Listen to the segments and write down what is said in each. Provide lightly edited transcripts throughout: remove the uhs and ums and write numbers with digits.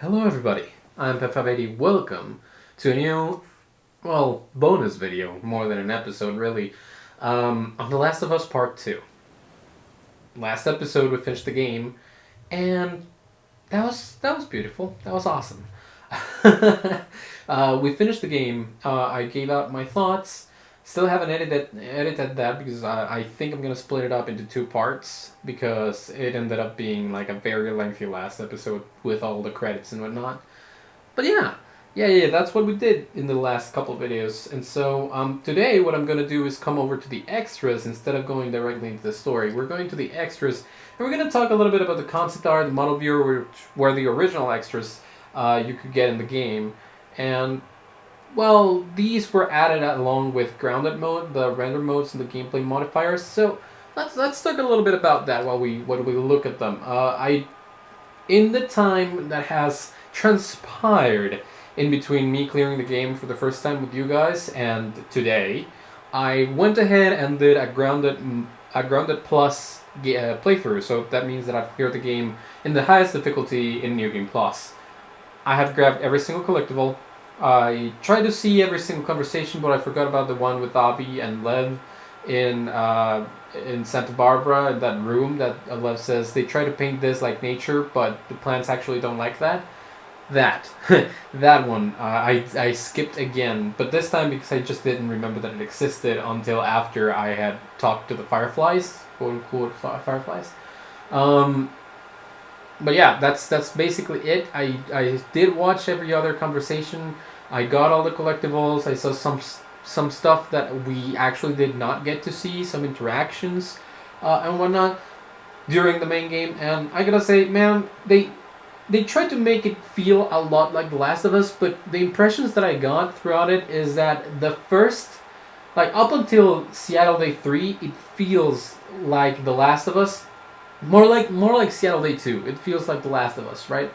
Hello everybody, I'm Peppa80. Welcome to a new, bonus video, more than an episode really, on The Last of Us Part 2. Last episode we finished the game, and that was beautiful, that was awesome. We finished the game, I gave out my thoughts, still haven't edited that because I think I'm gonna split it up into two parts because it ended up being like a very lengthy last episode with all the credits and whatnot. But yeah, that's what we did in the last couple of videos. And so today what I'm gonna do is come over to the extras instead of going directly into the story. We're going to the extras and we're gonna talk a little bit about the concept art, the model viewer, which were the original extras you could get in the game, and well, these were added along with grounded mode, the render modes, and the gameplay modifiers. So let's talk a little bit about that while we look at them. In the time that has transpired in between me clearing the game for the first time with you guys and today, I went ahead and did a grounded plus playthrough. So that means that I've cleared the game in the highest difficulty in New Game Plus. I have grabbed every single collectible. I tried to see every single conversation, but I forgot about the one with Abby and Lev in Santa Barbara, in that room that Lev says they try to paint this like nature, but the plants actually don't like that. That that one I skipped again, but this time because I just didn't remember that it existed until after I had talked to the fireflies, quote unquote fireflies. Um, but yeah, that's basically it. I did watch every other conversation. I got all the collectibles. I saw some stuff that we actually did not get to see, some interactions and whatnot during the main game. And I gotta say, man, they tried to make it feel a lot like The Last of Us, but the impressions that I got throughout it is that the first, like up until Seattle Day 3, it feels like The Last of Us. More like Seattle Day 2. It feels like The Last of Us, right?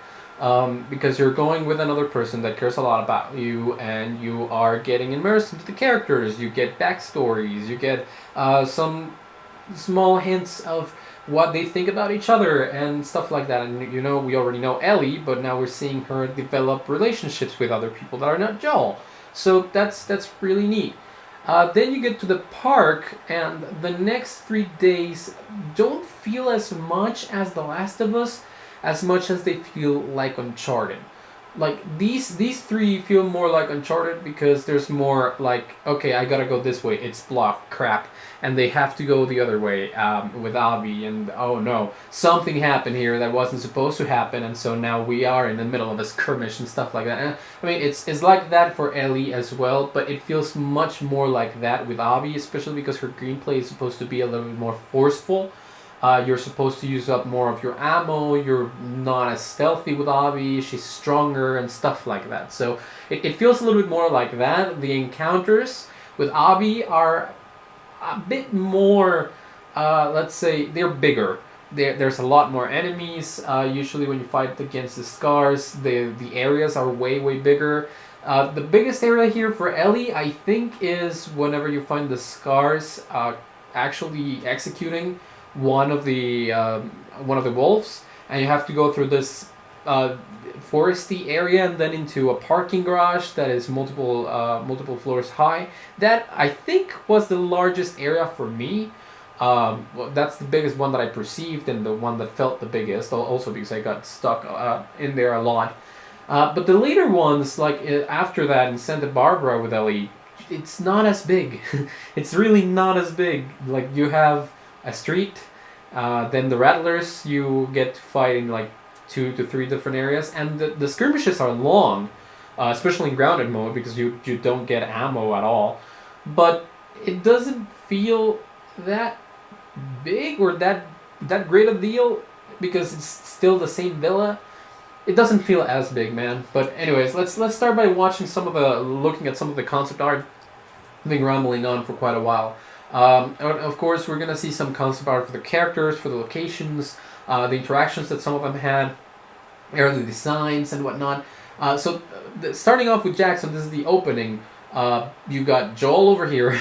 Because you're going with another person that cares a lot about you, and you are getting immersed into the characters. You get backstories. You get some small hints of what they think about each other and stuff like that. And you know, we already know Ellie, but now we're seeing her develop relationships with other people that are not Joel. So that's really neat. Then you get to the park, and the next 3 days don't feel as much as The Last of Us, as much as they feel like Uncharted. Like these three feel more like Uncharted because there's more like, okay, I gotta go this way. It's blocked, crap, and they have to go the other way with Abby. And oh no, something happened here that wasn't supposed to happen, and so now we are in the middle of a skirmish and stuff like that. And, I mean, it's like that for Ellie as well, but it feels much more like that with Abby, especially because her gameplay is supposed to be a little bit more forceful. You're supposed to use up more of your ammo. You're not as stealthy with Abby. She's stronger and stuff like that. So it feels a little bit more like that. The encounters with Abby are a bit more, let's say, they're bigger. There's a lot more enemies. Usually when you fight against the scars, the areas are way bigger. The biggest area here for Ellie, I think, is whenever you find the scars actually executing one of the wolves, and you have to go through this foresty area and then into a parking garage that is multiple floors high. That I think was the largest area for me. Well, that's the biggest one that I perceived and the one that felt the biggest. Also because I got stuck in there a lot. But the later ones, like after that in Santa Barbara with Ellie, it's not as big. It's really not as big. Like you have a street, then the rattlers you get to fight in like 2 to 3 different areas, and the skirmishes are long, especially in grounded mode because you don't get ammo at all, but it doesn't feel that big or that great a deal because it's still the same villa. It doesn't feel as big, man. But anyways, let's start by looking at some of the concept art. I've been rambling on for quite a while. Of course, we're going to see some concept art for the characters, for the locations, the interactions that some of them had, early designs and whatnot. Starting off with Jackson, this is the opening. You got Joel over here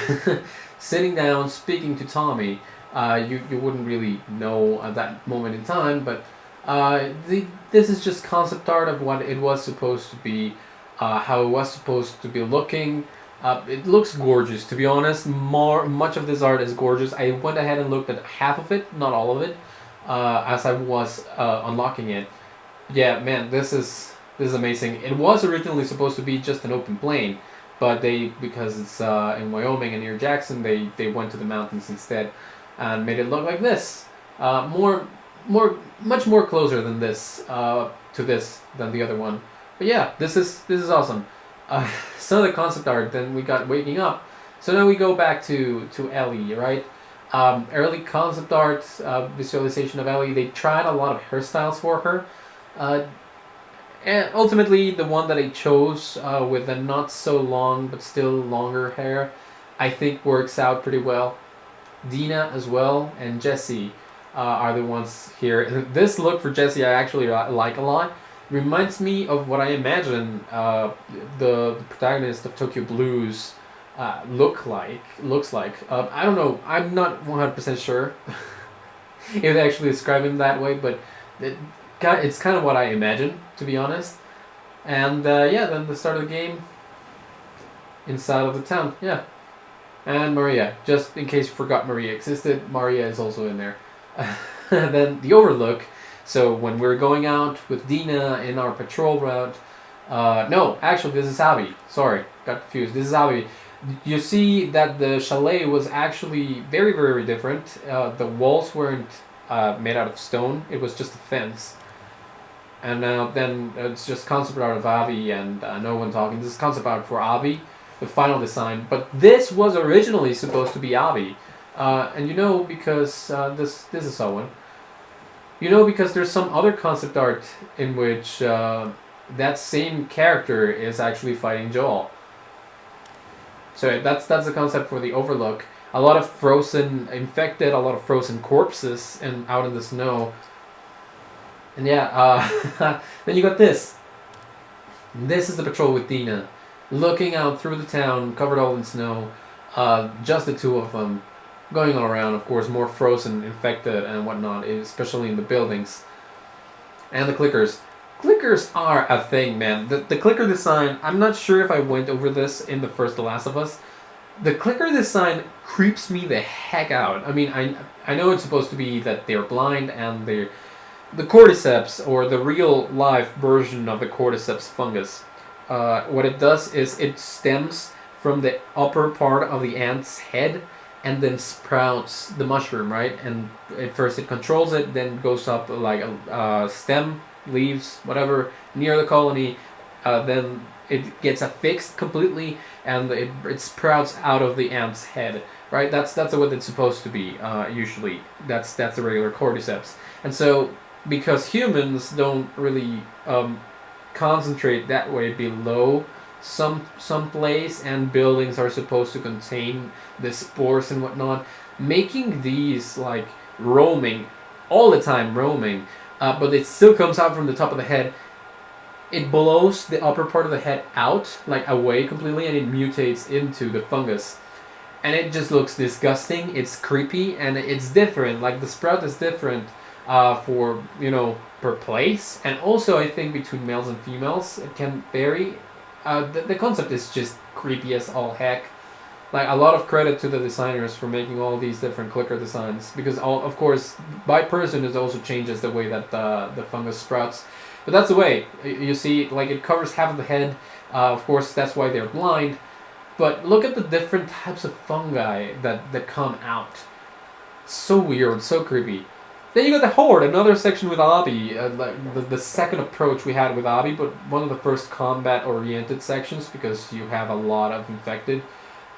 sitting down, speaking to Tommy. You wouldn't really know at that moment in time, but This is just concept art of what it was supposed to be, how it was supposed to be looking. It looks gorgeous, to be honest. Much of this art is gorgeous. I went ahead and looked at half of it, not all of it, as I was unlocking it. Yeah, man, this is amazing. It was originally supposed to be just an open plain, but because it's in Wyoming and near Jackson, they went to the mountains instead, and made it look like this. Much more closer than this to this than the other one. But yeah, this is awesome. Some of the concept art. Then we got waking up. So now we go back to Ellie, right? Early concept art visualization of Ellie. They tried a lot of hairstyles for her. And ultimately, the one that I chose with the not so long but still longer hair, I think works out pretty well. Dina as well, and Jessie are the ones here. This look for Jessie I actually like a lot. Reminds me of what I imagine the protagonist of Tokyo Blues looks like. I don't know. I'm not 100% sure if they actually describe him that way, but it's kind of what I imagine, to be honest. And yeah, then the start of the game inside of the town. Yeah. And Maria, just in case you forgot Maria existed, Maria is also in there. Then the overlook. So when we're going out with Dina in our patrol route, no, actually this is Abby. Sorry, got confused. This is Abby. You see that the chalet was actually very, very different. The walls weren't made out of stone. It was just a fence. And then it's just concept art of Abby and no one talking. This is concept art for Abby, the final design. But this was originally supposed to be Abby. And you know, because this is Owen. You know, because there's some other concept art in which that same character is actually fighting Joel. So that's the concept for the Overlook. A lot of frozen infected, a lot of frozen corpses and out in the snow. And yeah, then you got this. This is the patrol with Dina, looking out through the town, covered all in snow. Just the two of them. Going all around, of course, more frozen, infected, and whatnot, especially in the buildings. And the clickers. Clickers are a thing, man. The clicker design, I'm not sure if I went over this in the first The Last of Us. The clicker design creeps me the heck out. I mean, I know it's supposed to be that they're blind and they're... The cordyceps, or the real life version of the cordyceps fungus, what it does is it stems from the upper part of the ant's head and then sprouts the mushroom, right? And at first it controls it, then goes up like a stem, leaves, whatever, near the colony. Then it gets affixed completely, and it sprouts out of the ant's head, right? That's what it's supposed to be. Usually, that's the regular cordyceps. And so, because humans don't really concentrate that way below some place, and buildings are supposed to contain the spores and whatnot, making these like roaming all the time, but it still comes out from the top of the head. It blows the upper part of the head out, like away completely, and it mutates into the fungus, and it just looks disgusting. It's creepy and it's different. Like the sprout is different for, you know, per place, and also I think between males and females it can vary. The concept is just creepy as all heck. Like, a lot of credit to the designers for making all these different clicker designs, because of course by person it also changes the way that the fungus sprouts. But that's the way. You see, like, it covers half of the head. Of course that's why they're blind. But look at the different types of fungi that come out. So weird, so creepy. Then you got the Horde, another section with Abby, like the second approach we had with Abby, but one of the first combat-oriented sections, because you have a lot of infected.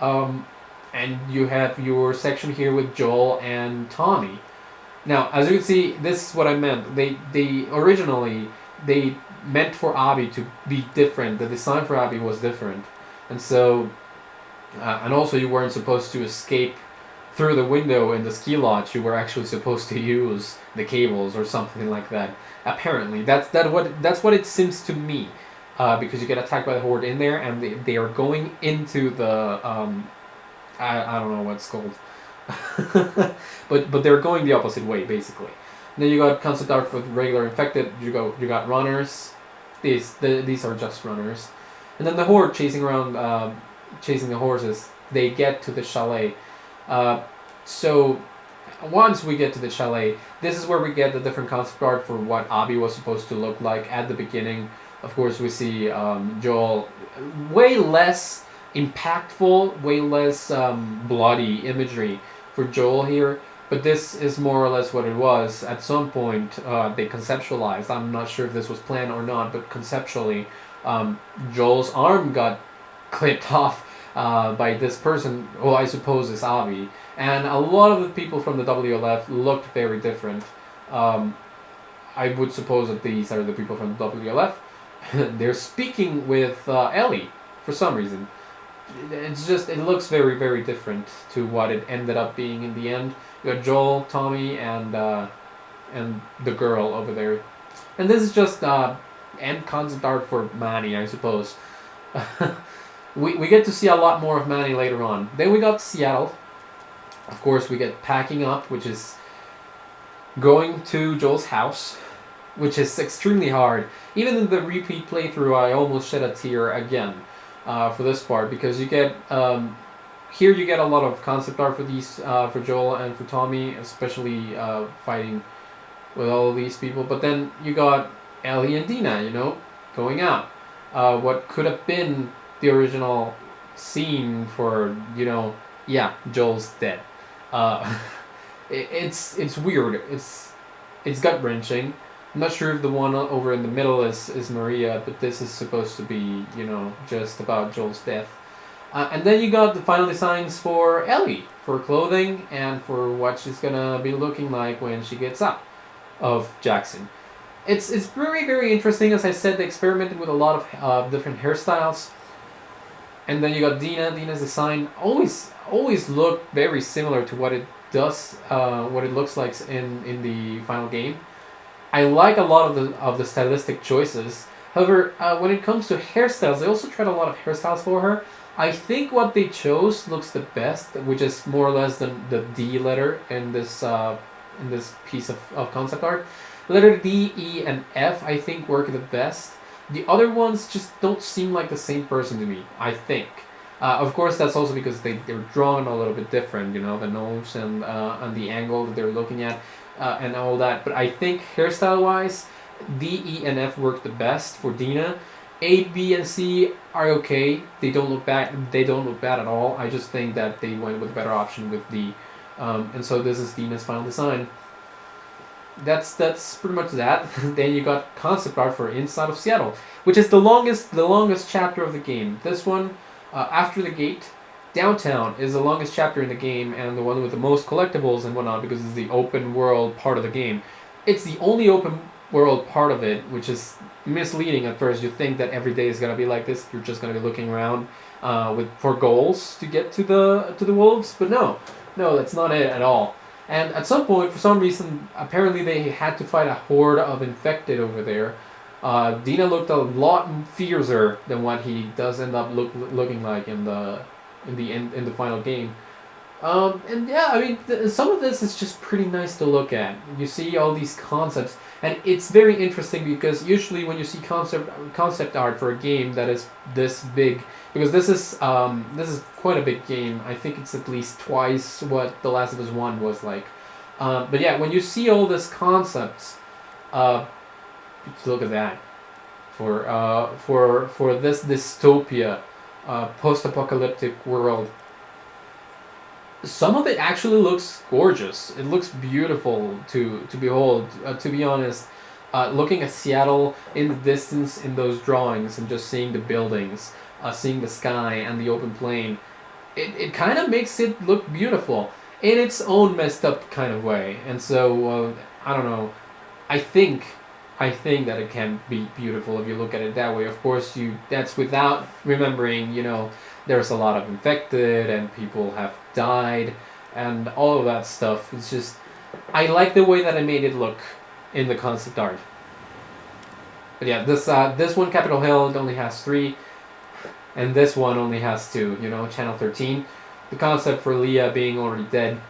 And you have your section here with Joel and Tommy. Now, as you can see, this is what I meant. They originally, they meant for Abby to be different. The design for Abby was different. And so, and also you weren't supposed to escape through the window in the ski lodge. You were actually supposed to use the cables or something like that. Apparently, that's what it seems to me, because you get attacked by the Horde in there, and they are going into the I don't know what it's called, but they're going the opposite way basically. Then you got concept art for the regular infected. You got runners. These are just runners, and then the horde chasing around, chasing the horses. They get to the chalet. So once we get to the chalet, this is where we get the different concept art for what Abby was supposed to look like at the beginning. Of course, we see Joel, way less impactful, way less bloody imagery for Joel here. But this is more or less what it was. At some point, they conceptualized. I'm not sure if this was planned or not, but conceptually, Joel's arm got clipped off by this person, who I suppose is Avi. And a lot of the people from the WLF looked very different. I would suppose that these are the people from the WLF. They're speaking with Ellie for some reason. It's just, it looks very, very different to what it ended up being in the end. You got Joel, Tommy, and the girl over there. And this is just end concept art for Manny, I suppose. we get to see a lot more of Manny later on. Then we got Seattle. Of course, we get packing up, which is going to Joel's house, which is extremely hard. Even in the repeat playthrough, I almost shed a tear again for this part, because you get here you get a lot of concept art for these for Joel and for Tommy, especially fighting with all of these people. But then you got Ellie and Dina, you know, going out. What could have been the original scene for, you know, yeah, Joel's dead. It's weird. It's gut wrenching. I'm not sure if the one over in the middle is Maria, but this is supposed to be, you know, just about Joel's death. And then you got the final designs for Ellie, for clothing and for what she's gonna be looking like when she gets out of Jackson. It's very, very interesting. As I said, they experimented with a lot of different hairstyles. And then you got Dina. Dina's design always looked very similar to what it does, what it looks like in the final game. I like a lot of the stylistic choices. However, when it comes to hairstyles, they also tried a lot of hairstyles for her. I think what they chose looks the best, which is more or less the D letter in this piece of concept art. Letter D, E, and F I think work the best. The other ones just don't seem like the same person to me, I think. Of course, that's also because they're drawn a little bit different, you know, the nose and the angle that they're looking at and all that. But I think hairstyle-wise, D, E, and F work the best for Dina. A, B, and C are okay. They don't look bad. They don't look bad at all. I just think that they went with a better option with D. And so this is Dina's final design. That's pretty much that. Then you got concept art for Inside of Seattle, which is the longest chapter of the game. This one, After the Gate, Downtown is the longest chapter in the game and the one with the most collectibles and whatnot, because it's the open world part of the game. It's the only open world part of it, which is misleading at first. You think that every day is gonna be like this. You're just gonna be looking around for goals to get to the wolves, but no, that's not it at all. And at some point, for some reason, apparently they had to fight a horde of infected over there. Dina looked a lot fiercer than what he does end up looking like in the final game. And yeah, I mean, some of this is just pretty nice to look at. You see all these concepts, and it's very interesting because usually when you see concept art for a game that is this big, because this is quite a big game. I think it's at least twice what The Last of Us 1 was like. But yeah, when you see all these concepts, look at that. For this dystopia, post-apocalyptic world, some of it actually looks gorgeous. It looks beautiful to behold. To be honest, looking at Seattle in the distance in those drawings and just seeing the buildings, seeing the sky and the open plain, it kind of makes it look beautiful in its own messed up kind of way. And so I don't know. I think that it can be beautiful if you look at it that way. Of course, that's without remembering, you know, there's a lot of infected and people have died and all of that stuff. It's just, I like the way that I made it look in the concept art. But yeah, this one, Capitol Hill, it only has 3, and this one only has 2. You know, Channel 13. The concept for Leah being already dead.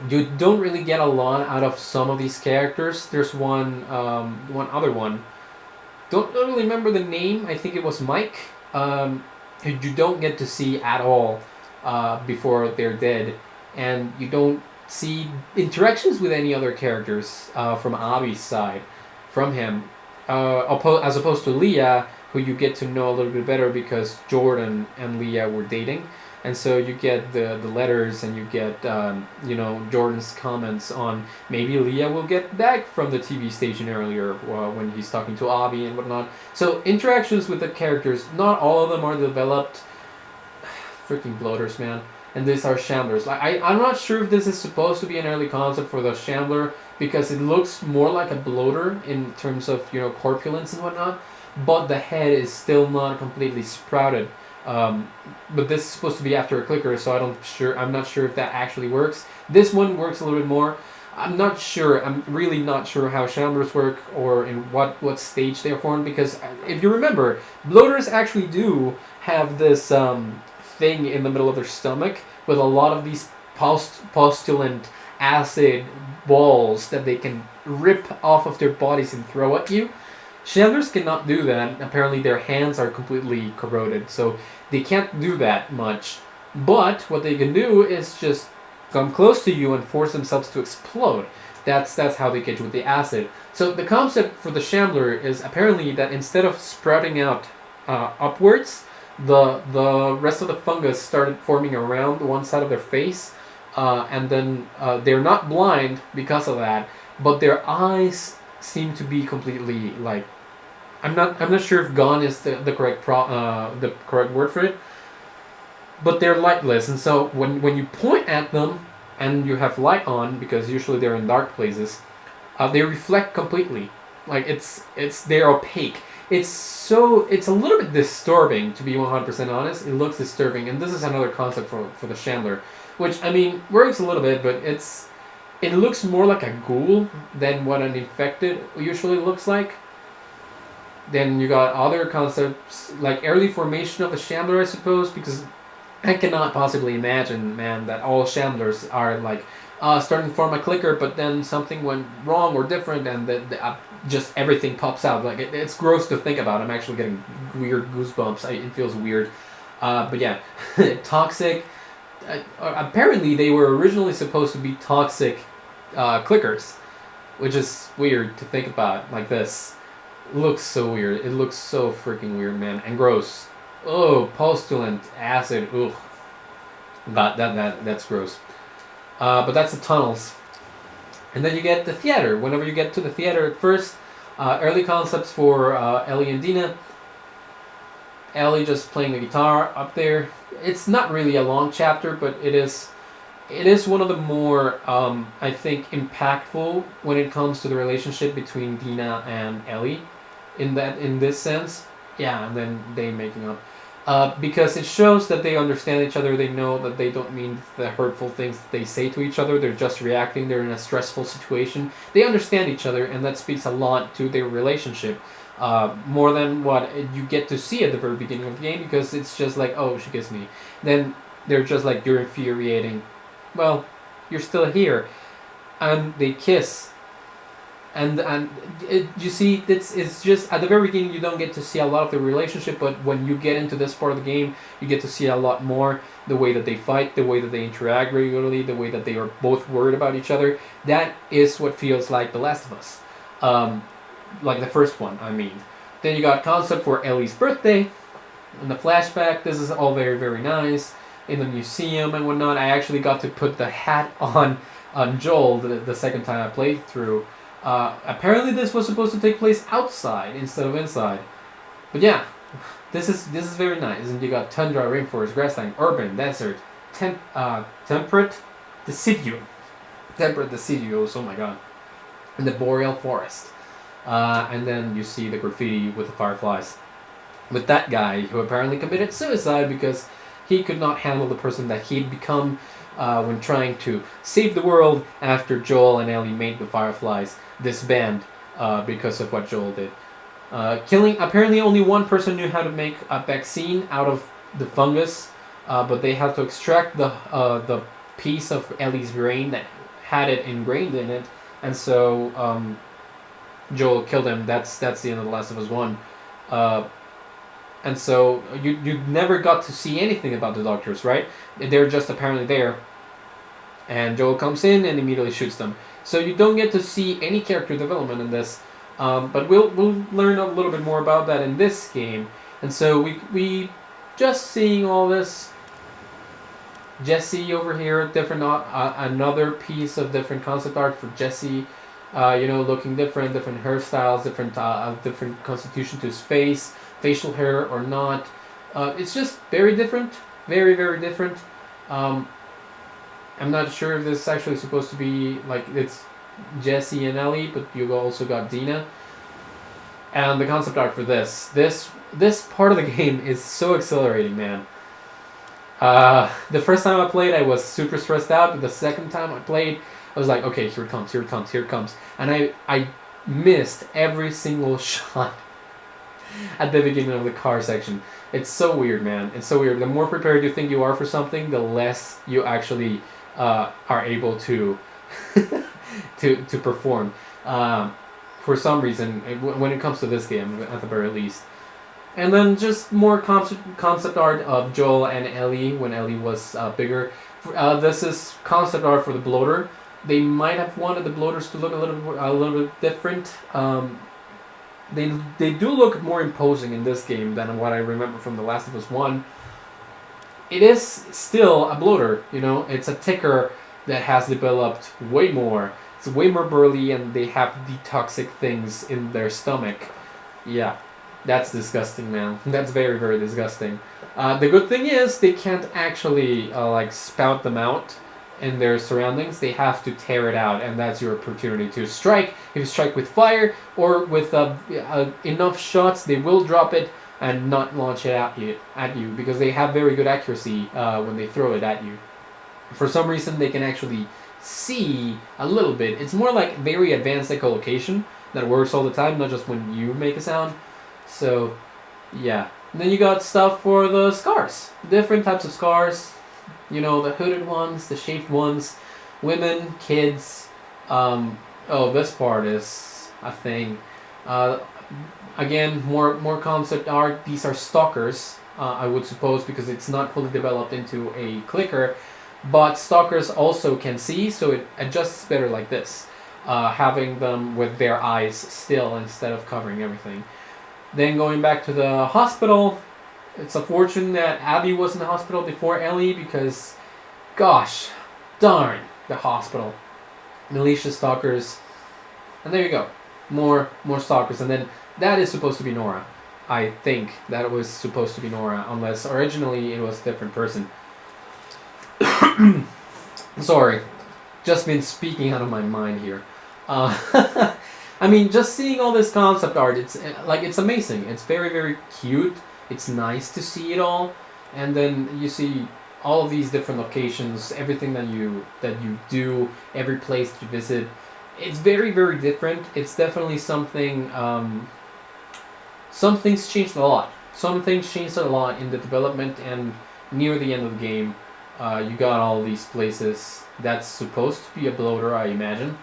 You don't really get a lot out of some of these characters. There's one other one. Don't really remember the name. I think it was Mike. Who you don't get to see at all before they're dead, and you don't see interactions with any other characters from Avi's side, from him, as opposed to Leah, who you get to know a little bit better because Jordan and Leah were dating, and so you get the letters and you get Jordan's comments on maybe Leah will get back from the TV station earlier when he's talking to Avi and whatnot. So interactions with the characters, not all of them are developed. Freaking bloaters, man. And these are shamblers. I'm not sure if this is supposed to be an early concept for the shambler because it looks more like a bloater in terms of corpulence and whatnot, but the head is still not completely sprouted. But this is supposed to be after a clicker, so I'm not sure if that actually works. This one works a little bit more. I'm not sure. I'm really not sure how shamblers work or in what stage they are formed, because if you remember, bloaters actually do have this thing in the middle of their stomach with a lot of these postulant acid balls that they can rip off of their bodies and throw at you. Shamblers cannot do that. Apparently their hands are completely corroded, so they can't do that much. But what they can do is just come close to you and force themselves to explode. That's how they get you with the acid. So the concept for the shambler is apparently that instead of sprouting out upwards, the rest of the fungus started forming around one side of their face, and then they're not blind because of that, but their eyes seem to be completely like, I'm not sure if gone is the correct word for it, but they're lightless, and so when you point at them and you have light on, because usually they're in dark places, they reflect completely. Like they're opaque. It's a little bit disturbing, to be 100% honest. It looks disturbing, and this is another concept for the shambler, which works a little bit, but it looks more like a ghoul than what an infected usually looks like. Then you got other concepts like early formation of a shambler, I suppose, because I cannot possibly imagine, man, that all shamblers are like starting to form a clicker, but then something went wrong or different, and just everything pops out. Like it's gross to think about. I'm actually getting weird goosebumps. It feels weird. But yeah, toxic. Apparently, they were originally supposed to be toxic clickers, which is weird to think about. Like this, looks so weird. It looks so freaking weird, man, and gross. Oh, postulant acid. Ugh. That's gross. But that's the tunnels. And then you get the theater. Whenever you get to the theater at first, early concepts for Ellie and Dina. Ellie just playing the guitar up there. It's not really a long chapter, but it is one of the more, I think, impactful when it comes to the relationship between Dina and Ellie. In this sense. Yeah, and then they making up. Because it shows that they understand each other. They know that they don't mean the hurtful things that they say to each other. They're just reacting. They're in a stressful situation. They understand each other, and that speaks a lot to their relationship. More than what you get to see at the very beginning of the game, because it's just like, oh, she kissed me. Then they're just like, you're infuriating. Well, you're still here. And they kiss. You see, it's just at the very beginning you don't get to see a lot of the relationship, but when you get into this part of the game, you get to see a lot more. The way that they fight, the way that they interact regularly, the way that they are both worried about each other. That is what feels like The Last of Us, like the first one. I mean, then you got concept for Ellie's birthday, and the flashback. This is all very, very nice in the museum and whatnot. I actually got to put the hat on Joel the second time I played through. Apparently this was supposed to take place outside instead of inside. But yeah, this is very nice. And you got tundra, rainforest, grassland, urban, desert, temperate deciduous. Temperate deciduous, oh my god. And the boreal forest. And then you see the graffiti with the fireflies. With that guy who apparently committed suicide because he could not handle the person that he'd become when trying to save the world after Joel and Ellie made the fireflies disband because of what Joel did. Killing, apparently only one person knew how to make a vaccine out of the fungus, but they had to extract the piece of Ellie's brain that had it ingrained in it, and so Joel killed him. That's the end of The Last of Us 1. And so you never got to see anything about the doctors, right? They're just apparently there. And Joel comes in and immediately shoots them. So you don't get to see any character development in this. But we'll learn a little bit more about that in this game. And so we just seeing all this. Jesse over here, different another piece of different concept art for Jesse. Looking different hairstyles, different constitution to his face, facial hair or not. It's just very different, very, very different. I'm not sure if this is actually supposed to be like it's Jesse and Ellie, but you also got Dina. And the concept art for this part of the game is so exhilarating, man. The first time I played, I was super stressed out, but the second time I played, I was like, okay, here it comes, here it comes, here it comes. And I missed every single shot at the beginning of the car section. It's so weird, man. It's so weird. The more prepared you think you are for something, the less you actually are able to to perform. For some reason, when it comes to this game, at the very least. And then just more concept art of Joel and Ellie when Ellie was bigger. This is concept art for the bloater. They might have wanted the bloaters to look a little bit different. They do look more imposing in this game than what I remember from The Last of Us 1. It is still a bloater, It's a ticker that has developed way more. It's way more burly, and they have the toxic things in their stomach. Yeah. That's disgusting, man. That's very, very disgusting. The good thing is they can't actually spout them out in their surroundings. They have to tear it out, and that's your opportunity to strike. If you strike with fire or with enough shots, they will drop it and not launch it at you because they have very good accuracy when they throw it at you. For some reason, they can actually see a little bit. It's more like very advanced echolocation that works all the time, not just when you make a sound. So, yeah. And then you got stuff for the scars. Different types of scars. The hooded ones, the shaved ones. Women, kids. This part is a thing. Again, more concept art. These are stalkers, I would suppose, because it's not fully developed into a clicker. But stalkers also can see, so it adjusts better like this. Having them with their eyes still instead of covering everything. Then going back to the hospital, it's a fortune that Abby was in the hospital before Ellie because, gosh, darn, the hospital. Malicious stalkers. And there you go. More stalkers. And then that is supposed to be Nora. I think that was supposed to be Nora, unless originally it was a different person. Sorry. Just been speaking out of my mind here. I mean, just seeing all this concept art, it's amazing. It's very, very cute. It's nice to see it all. And then you see all of these different locations, everything that you do, every place that you visit. It's very, very different. It's definitely something... something's changed a lot. Some things changed a lot in the development, and near the end of the game, you got all these places. That's supposed to be a bloater, I imagine.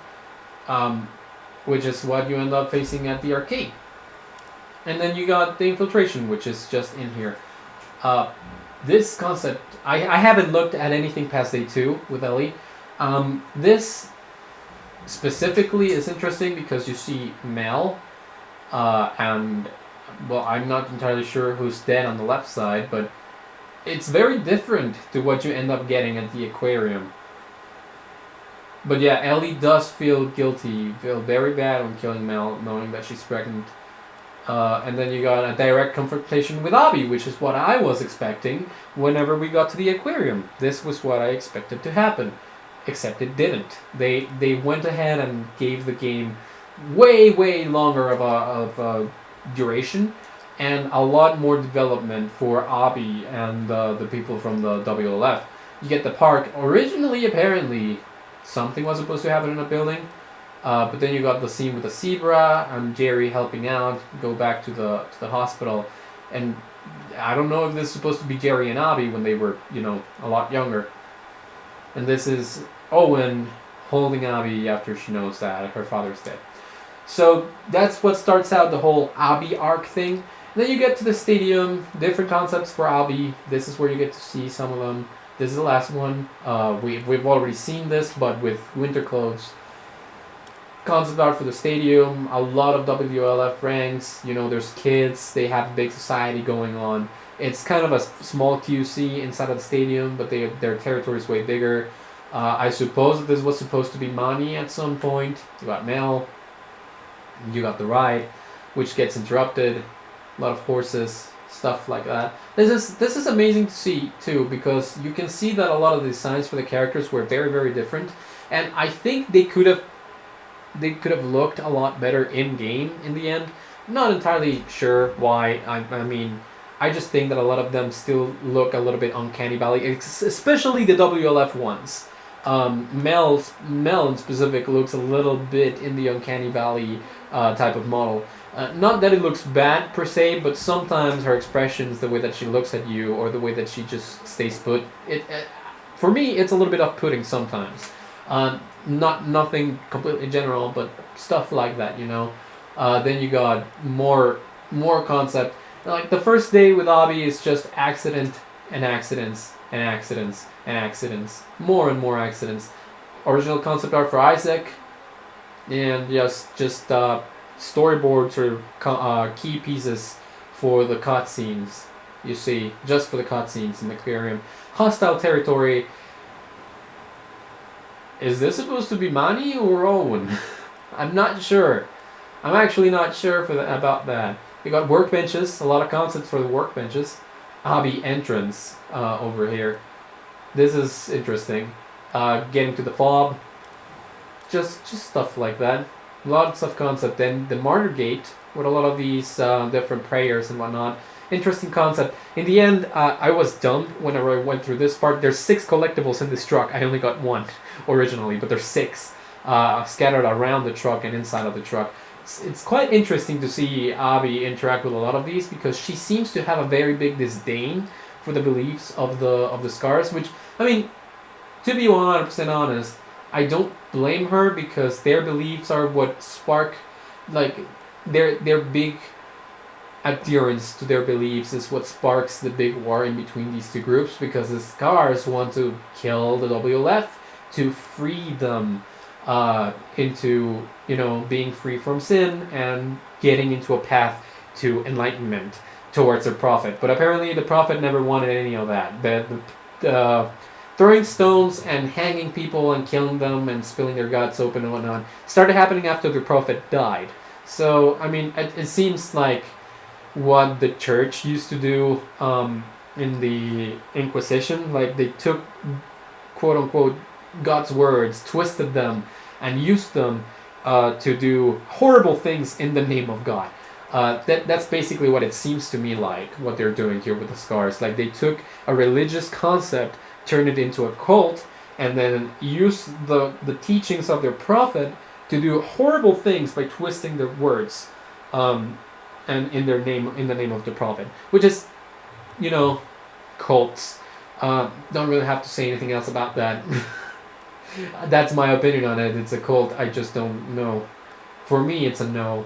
Which is what you end up facing at the arcade. And then you got the infiltration, which is just in here. This concept, I haven't looked at anything past day 2 with Ellie. This specifically is interesting because you see Mel, and, well, I'm not entirely sure who's dead on the left side, but it's very different to what you end up getting at the aquarium. But yeah, Ellie does feel guilty, feel very bad when killing Mel, knowing that she's pregnant. And then you got a direct confrontation with Abby, which is what I was expecting whenever we got to the aquarium. This was what I expected to happen, except it didn't. They went ahead and gave the game way longer of a duration, and a lot more development for Abby and the people from the WLF. You get the park. Originally, apparently, something was supposed to happen in a building, but then you got the scene with the zebra and Jerry helping out, go back to the hospital, and I don't know if this is supposed to be Jerry and Abby when they were, a lot younger. And this is Owen holding Abby after she knows that her father's dead. So that's what starts out the whole Abby arc thing. Then you get to the stadium, different concepts for Abby. This is where you get to see some of them. This is the last one. We've already seen this, but with winter clothes. Concept art for the stadium, a lot of WLF ranks. You know, there's kids. They have a big society going on. It's kind of a small QC inside of the stadium, but their territory is way bigger. I suppose that this was supposed to be Mani at some point. You got Mel. You got the ride, which gets interrupted. A lot of horses, stuff like that. This is amazing to see too, because you can see that a lot of the designs for the characters were very, very different, and I think they could have looked a lot better in game in the end. Not entirely sure why. I mean, I just think that a lot of them still look a little bit uncanny valley, especially the WLF ones. Mel in specific looks a little bit in the uncanny valley type of model. Not that it looks bad per se, but sometimes her expressions, the way that she looks at you, or the way that she just stays put, for me, it's a little bit off-putting sometimes. Nothing completely general, but stuff like that, you know. Then you got more concept. Like the first day with Abby is just accident and accidents and accidents and accidents, more and more accidents. Original concept art for Isaac, and just storyboards or key pieces for the cutscenes. You see, just for the cutscenes in the aquarium. Hostile territory. Is this supposed to be Mani or Owen? I'm not sure. I'm actually not sure about that. We got workbenches, a lot of concepts for the workbenches. Abby entrance over here. This is interesting. Getting to the fob. Just stuff like that. Lots of concept. Then the Martyr Gate with a lot of these different prayers and whatnot. Interesting concept. In the end, I was dumb whenever I went through this part. There's 6 collectibles in this truck. I only got 1 originally, but there's 6 scattered around the truck and inside of the truck. It's quite interesting to see Abby interact with a lot of these, because she seems to have a very big disdain for the beliefs of the Scars, which, I mean, to be 100% honest, I don't blame her, because their beliefs are what spark, like, their big adherence to their beliefs is what sparks the big war in between these 2 groups, because the Scars want to kill the WLF to free them into, you know, being free from sin and getting into a path to enlightenment towards their prophet. But apparently the prophet never wanted any of that. The throwing stones and hanging people and killing them and spilling their guts open and whatnot started happening after the prophet died. So, I mean, it seems like what the church used to do in the Inquisition. Like, they took, quote-unquote, God's words, twisted them, and used them to do horrible things in the name of God. That's basically what it seems to me like, what they're doing here with the Scars. Like, they took a religious concept, turned it into a cult, and then used the teachings of their prophet to do horrible things by twisting their words, and in the name of the prophet, which is, you know, cults. Don't really have to say anything else about that. That's my opinion on it. It's a cult. I just don't know. For me, it's a no.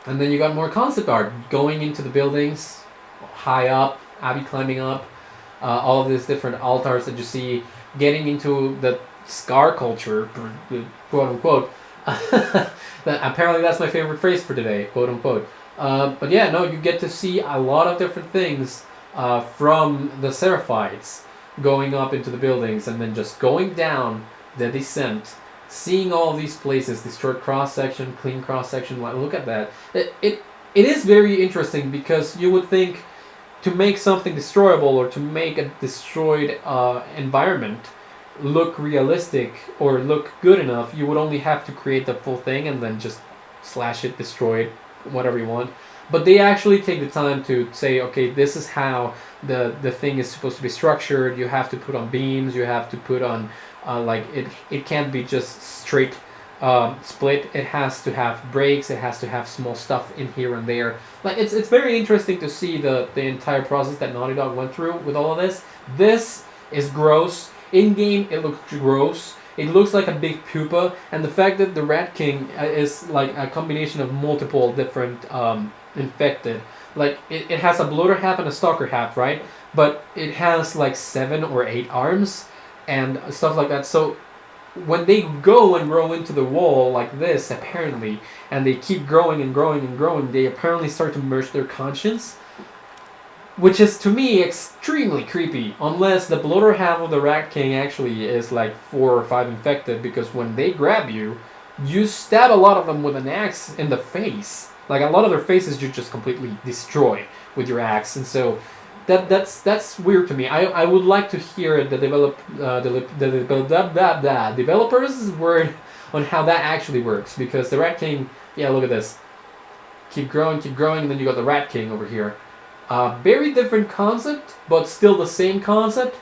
And then you got more concept art going into the buildings, high up, Abby climbing up, all of these different altars that you see, getting into the Scar culture, quote unquote. Apparently that's my favorite phrase for today, quote unquote. But yeah, no, you get to see a lot of different things from the Seraphites going up into the buildings, and then just going down the descent, seeing all these places, destroyed cross-section, clean cross-section. Look at that. It is very interesting, because you would think to make something destroyable, or to make a destroyed environment look realistic or look good enough, you would only have to create the full thing and then just slash it, destroy it, whatever you want. But they actually take the time to say, okay, this is how the thing is supposed to be structured. You have to put on beams, you have to put on, like, it can't be just straight split. It has to have breaks, it has to have small stuff in here and there. Like, it's very interesting to see the entire process that Naughty Dog went through with all of this. This is gross. In game, it looks gross. It looks like a big pupa, and the fact that the Rat King is like a combination of multiple different infected. Like it has a bloater half and a stalker half, right? But it has like 7 or 8 arms and stuff like that. So when they go and grow into the wall like this, apparently, and they keep growing and growing and growing, they apparently start to merge their conscience, which is to me extremely creepy. Unless the bloater half of the Rat King actually is like 4 or 5 infected, because when they grab you, you stab a lot of them with an axe in the face. Like a lot of their faces you just completely destroy with your axe, and so that's weird to me. I would like to hear the developers' word on how that actually works, because the Rat King, yeah, look at this, keep growing, and then you got the Rat King over here. Very different concept, but still the same concept.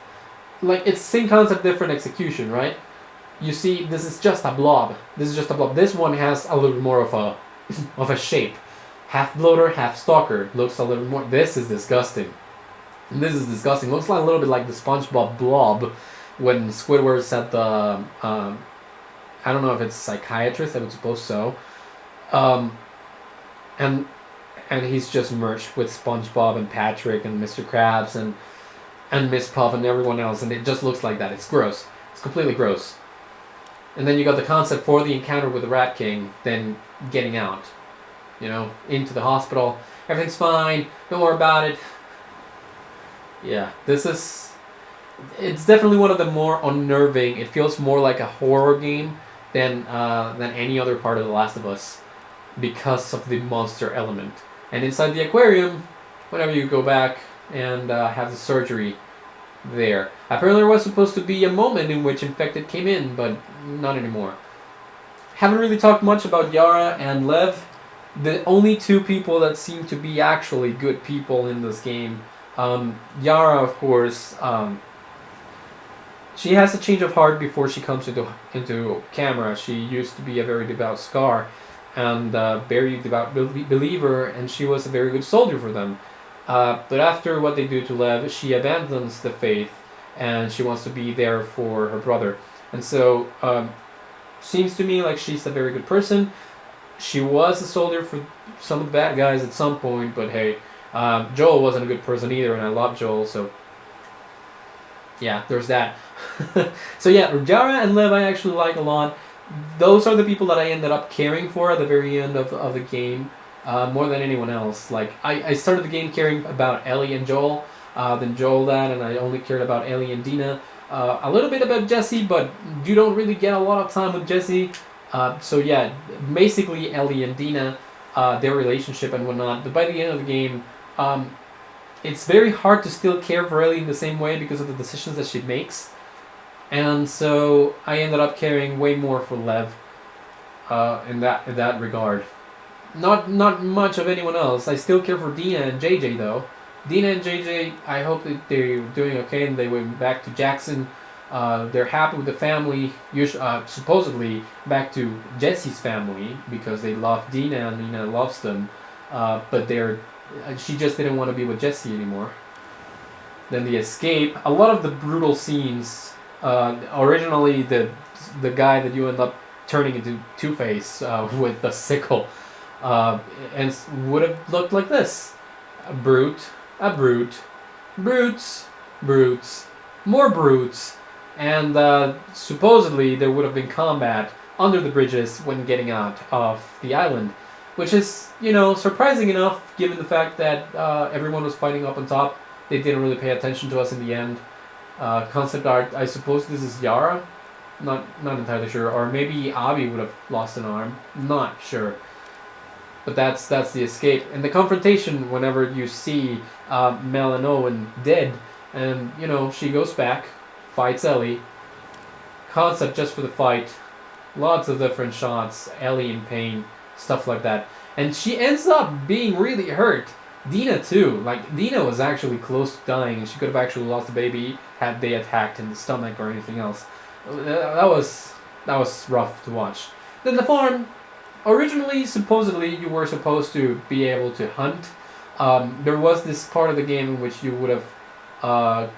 Like it's same concept, different execution, right? You see, this is just a blob. This one has a little more of a of a shape, half bloater, half stalker. Looks a little more. This is disgusting. Looks like a little bit like the SpongeBob blob when Squidward's at the I don't know if it's psychiatrist. I would suppose so. And he's just merged with SpongeBob and Patrick and Mr. Krabs and Miss Puff and everyone else, and it just looks like that. It's gross. It's completely gross. And then you got the concept for the encounter with the Rat King, then getting out, into the hospital. Everything's fine. Don't worry about it. Yeah, it's definitely one of the more unnerving. It feels more like a horror game than any other part of The Last of Us, because of the monster element. And inside the aquarium, whenever you go back and have the surgery there, apparently there was supposed to be a moment in which infected came in, but not anymore. Haven't really talked much about Yara and Lev, the only 2 people that seem to be actually good people in this game. Yara, of course, she has a change of heart before she comes into camera. She used to be a very devout Scar, and very devout believer, and she was a very good soldier for them. But after what they do to Lev, she abandons the faith, and she wants to be there for her brother. And so, seems to me like she's a very good person. She was a soldier for some of the bad guys at some point, but hey, Joel wasn't a good person either, and I love Joel, so yeah, there's that. So yeah, Yara and Lev I actually like a lot. Those are the people that I ended up caring for at the very end of the game, more than anyone else. Like, I started the game caring about Ellie and Joel, then Joel died, and I only cared about Ellie and Dina. A little bit about Jesse, but you don't really get a lot of time with Jesse. So yeah, basically Ellie and Dina, their relationship and whatnot. But by the end of the game, it's very hard to still care for Ellie in the same way because of the decisions that she makes. And so I ended up caring way more for Lev in that regard. Not much of anyone else. I still care for Dina and JJ though. Dina and JJ, I hope that they're doing okay and they went back to Jackson. They're happy with the family. Supposedly back to Jesse's family because they love Dina and Dina loves them. But she just didn't want to be with Jesse anymore. Then the escape. A lot of the brutal scenes. Originally, the guy that you end up turning into Two-Face with the sickle, and would have looked like this: a brute, brutes, more brutes, and supposedly there would have been combat under the bridges when getting out of the island, which is, surprising enough given the fact that everyone was fighting up on top. They didn't really pay attention to us in the end. Concept art, I suppose this is Yara, not entirely sure, or maybe Abby would have lost an arm, not sure. But that's the escape and the confrontation. Whenever you see Mel and Owen dead, and she goes back, fights Ellie. Concept just for the fight, lots of different shots, Ellie in pain, stuff like that, and she ends up being really hurt. Dina too. Like, Dina was actually close to dying, and she could have actually lost the baby had they attacked in the stomach or anything else. That was rough to watch. Then the farm. Originally, supposedly, you were supposed to be able to hunt. There was this part of the game in which you would have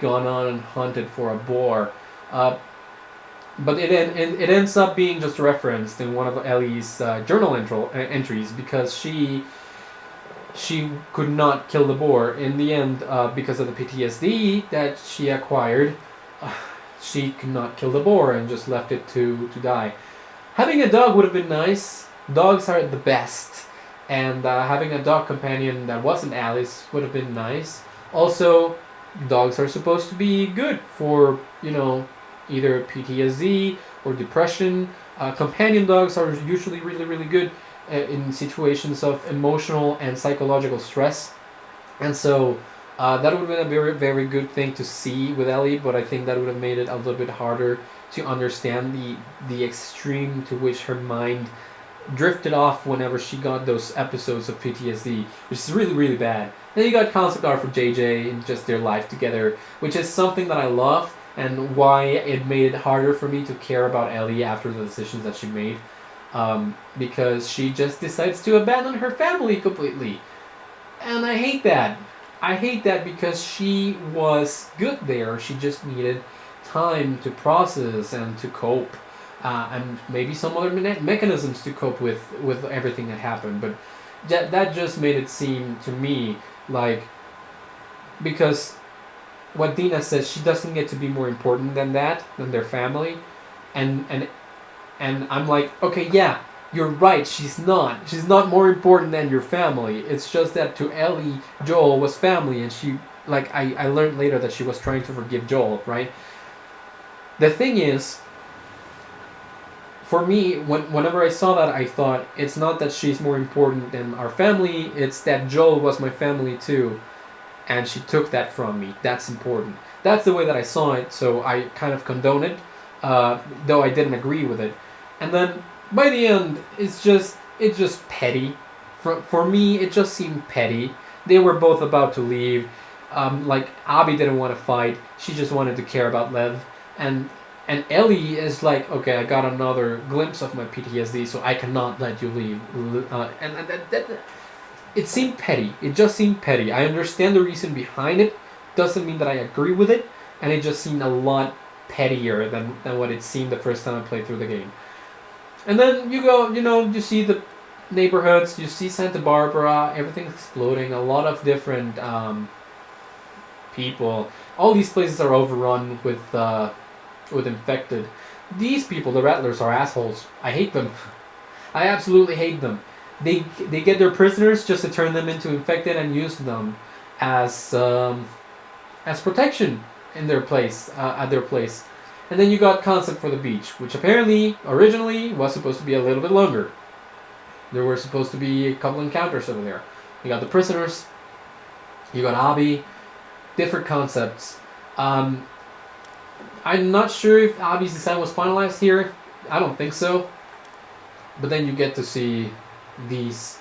gone on and hunted for a boar. but it ends up being just referenced in one of Ellie's journal entries because she could not kill the boar in the end because of the PTSD that she acquired. She could not kill the boar and just left it to die. Having a dog would have been nice. Dogs are the best, and having a dog companion that wasn't Alice would have been nice. Also, dogs are supposed to be good for, either PTSD or depression. Companion dogs are usually really, really good in situations of emotional and psychological stress. And so that would have been a very, very good thing to see with Ellie, but I think that would have made it a little bit harder to understand the extreme to which her mind drifted off whenever she got those episodes of PTSD, which is really, really bad. Then you got concept art for JJ and just their life together, which is something that I loved and why it made it harder for me to care about Ellie after the decisions that she made. Because she just decides to abandon her family completely. And I hate that. I hate that because she was good there. She just needed time to process and to cope. And maybe some other mechanisms to cope with everything that happened. But that just made it seem to me like, because what Dina says, she doesn't get to be more important than their family. And I'm like, okay, yeah, you're right, she's not more important than your family. It's just that to Ellie, Joel was family, and she, like, I learned later that she was trying to forgive Joel, right? The thing is, for me, whenever I saw that, I thought, it's not that she's more important than our family, it's that Joel was my family too, and she took that from me. That's important. That's the way that I saw it, so I kind of condone it, though I didn't agree with it. And then, by the end, it's just petty. For me, it just seemed petty. They were both about to leave. Like, Abby didn't want to fight. She just wanted to care about Lev. And Ellie is like, okay, I got another glimpse of my PTSD, so I cannot let you leave. And that it seemed petty. It just seemed petty. I understand the reason behind it. Doesn't mean that I agree with it. And it just seemed a lot pettier than what it seemed the first time I played through the game. And then you go, you see the neighborhoods, you see Santa Barbara, everything's exploding, a lot of different people. All these places are overrun with infected. These people, the Rattlers, are assholes. I hate them. I absolutely hate them. They get their prisoners just to turn them into infected and use them as protection in their place, at their place. And then you got Concept for the Beach, which apparently, originally, was supposed to be a little bit longer. There were supposed to be a couple encounters over there. You got the prisoners, you got Abby, different concepts. I'm not sure if Abby's design was finalized here. I don't think so. But then you get to see these.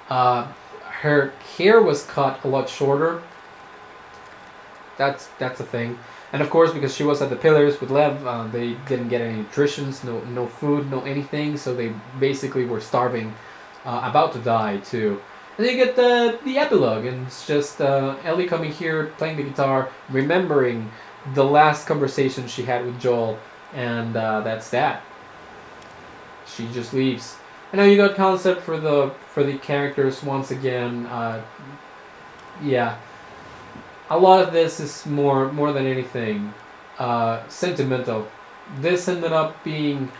Her hair was cut a lot shorter. That's a thing. And of course, because she was at the Pillars with Lev, they didn't get any nutrition, no food, no anything. So they basically were starving, about to die too. And then you get the epilogue, and it's just Ellie coming here, playing the guitar, remembering the last conversation she had with Joel, and that's that. She just leaves. And now you got Concept for the characters once again. Yeah. A lot of this is more than anything sentimental. This ended up being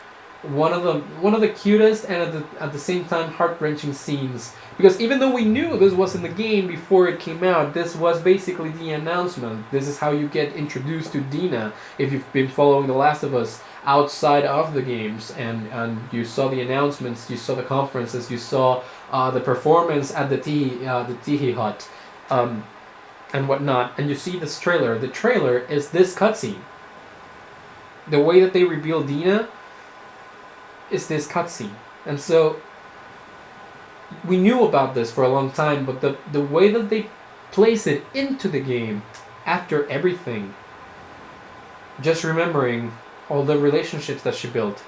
one of the cutest and at the same time heart-wrenching scenes, because even though we knew this was in the game before it came out, this was basically the announcement. This is how you get introduced to Dina if you've been following The Last of Us outside of the games, and you saw the announcements, you saw the conferences, you saw the performance at the Teehee Hut. And whatnot, and you see this trailer. The trailer is this cutscene. The way that they reveal Dina is this cutscene. And so, we knew about this for a long time, but the way that they place it into the game, after everything, just remembering all the relationships that she built,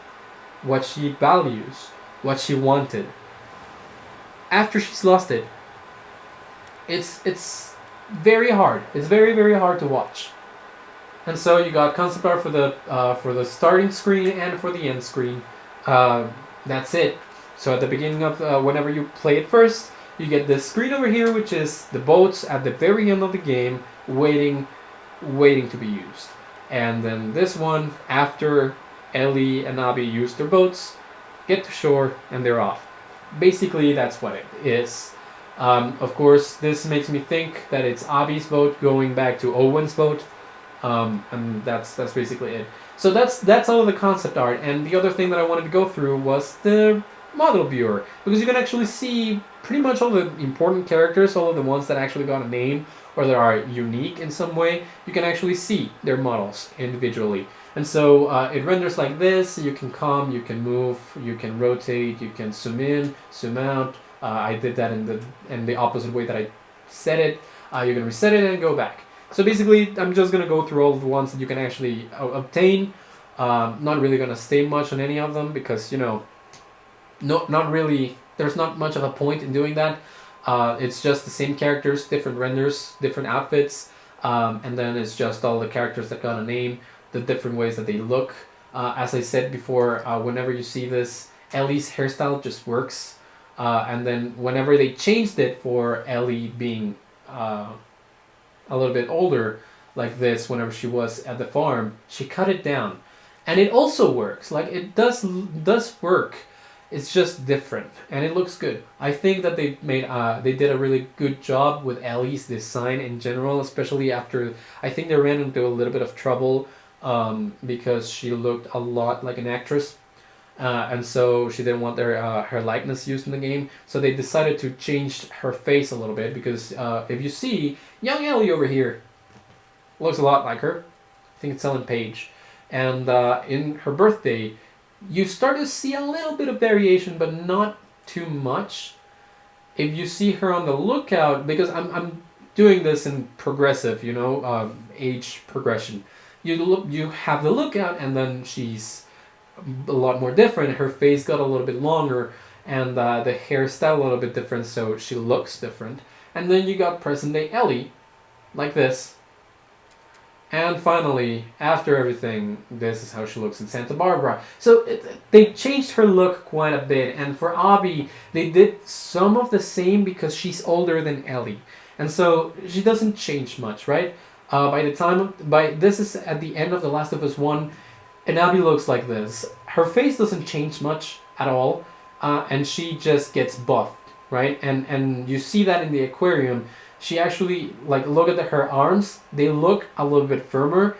what she values, what she wanted, after she's lost it, it's very hard. It's very, very hard to watch. And so you got concept art for the starting screen and for the end screen. That's it. So at the beginning of whenever you play it first, you get this screen over here, which is the boats at the very end of the game, waiting to be used. And then this one, after Ellie and Abby use their boats, get to shore, and they're off. Basically, that's what it is. Of course, this makes me think that it's Abby's boat going back to Owen's boat, and that's basically it. So that's all of the concept art. And the other thing that I wanted to go through was the model viewer, because you can actually see pretty much all the important characters, all of the ones that actually got a name or that are unique in some way. You can actually see their models individually. And so it renders like this. You can come, you can move, you can rotate, you can zoom in, zoom out. I did that in the opposite way that I set it. You can reset it and go back. So basically, I'm just going to go through all of the ones that you can actually obtain. Not really going to stay much on any of them because, you know, not really, there's not much of a point in doing that. It's just the same characters, different renders, different outfits, and then it's just all the characters that got a name, the different ways that they look. As I said before, whenever you see this, Ellie's hairstyle just works. And then whenever they changed it for Ellie being a little bit older, like this, whenever she was at the farm, she cut it down. And it also works. Like, it does work. It's just different, and it looks good. I think that they did a really good job with Ellie's design in general, especially after I think they ran into a little bit of trouble because she looked a lot like an actress, and so she didn't want her likeness used in the game. So they decided to change her face a little bit because if you see young Ellie over here, looks a lot like her. I think it's Ellen Page, and in her birthday, you start to see a little bit of variation, but not too much. If you see her on the lookout, because I'm doing this in progressive, you know, age progression. You have the lookout, and then she's a lot more different. Her face got a little bit longer, and the hairstyle a little bit different, so she looks different. And then you got present day Ellie, like this. And finally, after everything, this is how she looks in Santa Barbara. So they changed her look quite a bit. And for Abby, they did some of the same because she's older than Ellie. And so she doesn't change much, right? This is at the end of The Last of Us 1, and Abby looks like this. Her face doesn't change much at all, and she just gets buffed, right? And you see that in the aquarium. She actually, like, look at her arms, they look a little bit firmer,